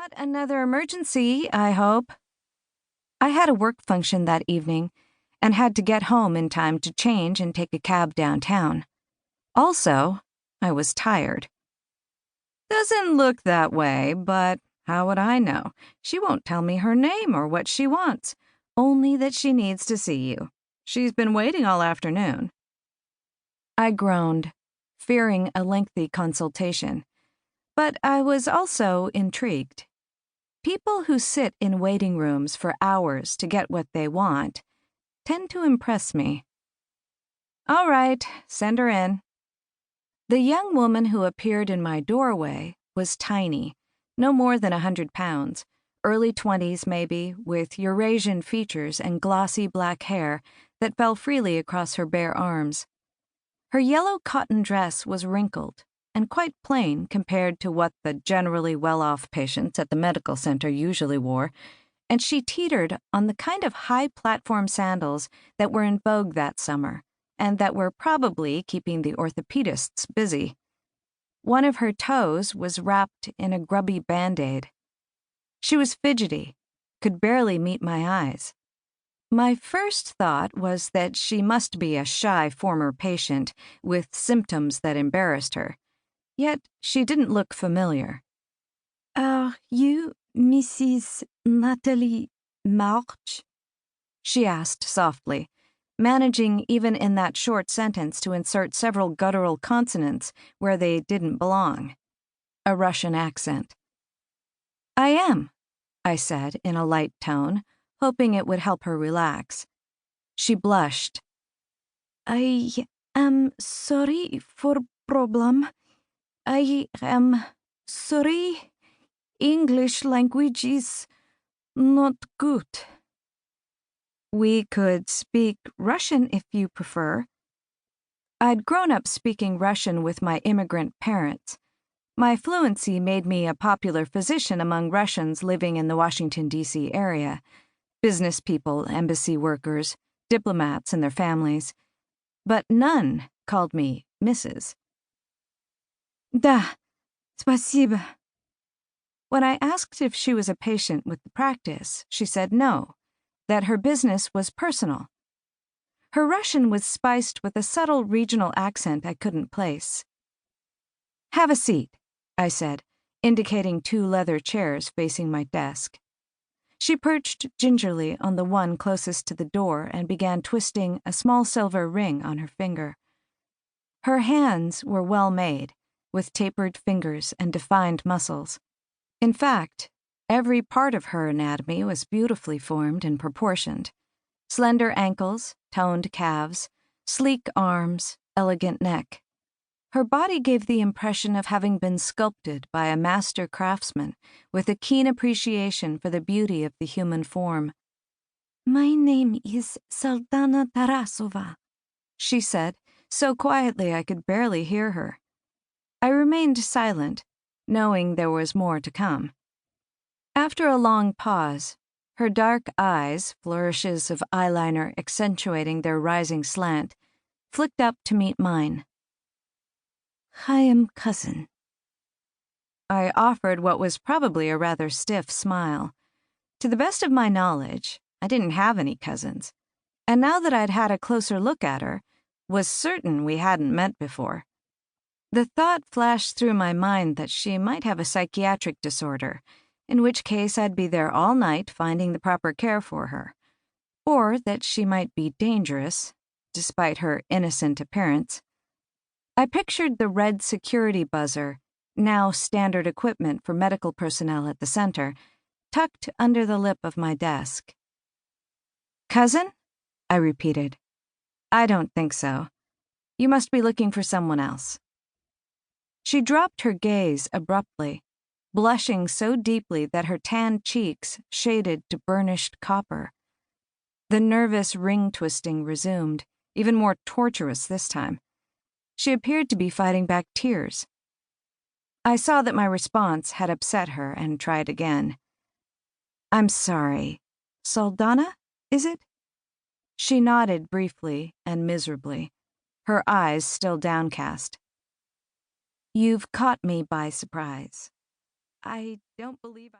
Not another emergency, I hope. I had a work function that evening and had to get home in time to change and take a cab downtown. Also, I was tired. Doesn't look that way, but how would I know? She won't tell me her name or what she wants, only that she needs to see you. She's been waiting all afternoon. I groaned, fearing a lengthy consultation, but I was also intrigued. People who sit in waiting rooms for hours to get what they want tend to impress me. All right, send her in. The young woman who appeared in my doorway was tiny, no more than 100 pounds, early 20s maybe, with Eurasian features and glossy black hair that fell freely across her bare arms. Her yellow cotton dress was wrinkled and quite plain compared to what the generally well-off patients at the medical center usually wore, and she teetered on the kind of high platform sandals that were in vogue that summer, and that were probably keeping the orthopedists busy. One of her toes was wrapped in a grubby Band-Aid. She was fidgety, could barely meet my eyes. My first thought was that she must be a shy former patient with symptoms that embarrassed her. Yet she didn't look familiar. "Are you Mrs. Natalie March?" she asked softly, managing even in that short sentence to insert several guttural consonants where they didn't belong. A Russian accent. "I am," I said in a light tone, hoping it would help her relax. She blushed. "I am sorry for problem. I am sorry. English language is not good." "We could speak Russian if you prefer." I'd grown up speaking Russian with my immigrant parents. My fluency made me a popular physician among Russians living in the Washington, D.C. area. Business people, embassy workers, diplomats and their families. But none called me Mrs. "Da, spasibo." When I asked if she was a patient with the practice, she said no, that her business was personal. Her Russian was spiced with a subtle regional accent I couldn't place. "Have a seat," I said, indicating 2 leather chairs facing my desk. She perched gingerly on the one closest to the door and began twisting a small silver ring on her finger. Her hands were well made, with tapered fingers and defined muscles. In fact, every part of her anatomy was beautifully formed and proportioned. Slender ankles, toned calves, sleek arms, elegant neck. Her body gave the impression of having been sculpted by a master craftsman with a keen appreciation for the beauty of the human form. "My name is Saldana Tarasova," she said, so quietly I could barely hear her. I remained silent, knowing there was more to come. After a long pause, her dark eyes, flourishes of eyeliner accentuating their rising slant, flicked up to meet mine. "I am cousin." I offered what was probably a rather stiff smile. To the best of my knowledge, I didn't have any cousins, and now that I'd had a closer look at her, was certain we hadn't met before. The thought flashed through my mind that she might have a psychiatric disorder, in which case I'd be there all night finding the proper care for her, or that she might be dangerous, despite her innocent appearance. I pictured the red security buzzer, now standard equipment for medical personnel at the center, tucked under the lip of my desk. "Cousin?" I repeated. "I don't think so. You must be looking for someone else." She dropped her gaze abruptly, blushing so deeply that her tanned cheeks shaded to burnished copper. The nervous ring-twisting resumed, even more torturous this time. She appeared to be fighting back tears. I saw that my response had upset her and tried again. "I'm sorry. Saldana, is it?" She nodded briefly and miserably, her eyes still downcast. "You've caught me by surprise. I don't believe I..."